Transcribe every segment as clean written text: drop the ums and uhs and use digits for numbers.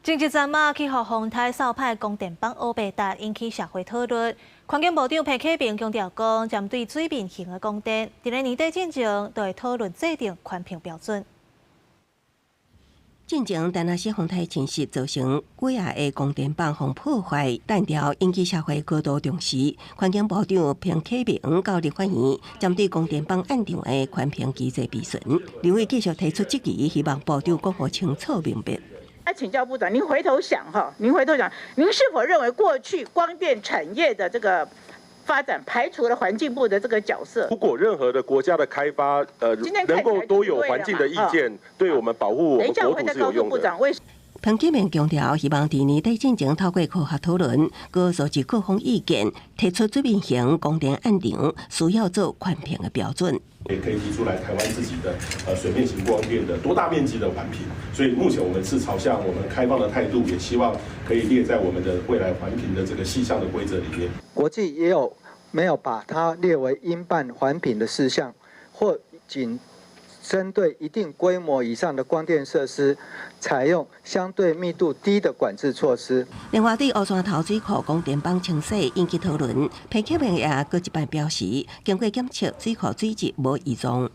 前一阵嘛，去互丰台扫派供电帮乌白达引起社会讨论。环境部长彭启明强调讲，针对水面型的供电，伫咧年底进前就会讨论制定环评标准。进前，但那些丰台侵蚀造成几下的供电棒互破坏、弹掉，引起社会高度重视。环境部长彭启明到立法院，针对供电棒案场的环评机制备询，两位继续提出质疑，希望部长讲予清楚明白。请教部长，您回头想，您是否认为过去光电产业的这个发展排除了环境部的这个角色？如果任何的国家的开发，能够都有环境的意见，对我们保护我们国土是有用的。彭启明强调，希望伫年底进前透过科学讨论，佮收集各方意见，提出水面型供电案场需要做环评的标准。也可以提出来台湾自己的水面型光电的多大面积的环评，所以目前我们是朝向我们开放的态度，也希望可以列在我们的未来环评的这个细项的规则里面。国际也有没有把它列为应办环评的事项，或仅针对一定规模以上的光电设施，采用相对密度低的管制措施。另外，伫乌山头水库供电帮清洗引起讨论，彭启明也搁一摆表示，经过检测，水库水质无异状。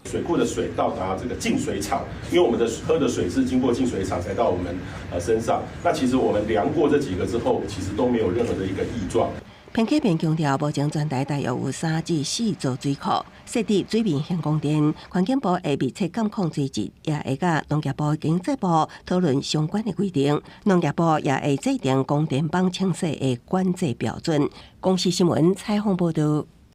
水库的水到达这个净水厂，因为我们的喝的水是经过净水厂才到我们身上。那其实我们量过这几个之后，其实都没有任何的一个异状。彭启明强调，目前全台大约有3至4座水库设置水面型供电，环境部会密切监控水质，也会甲农业部、经济部讨论相关的规定。农业部也会制定供电帮清洗的管制标准。公视新闻采访报道。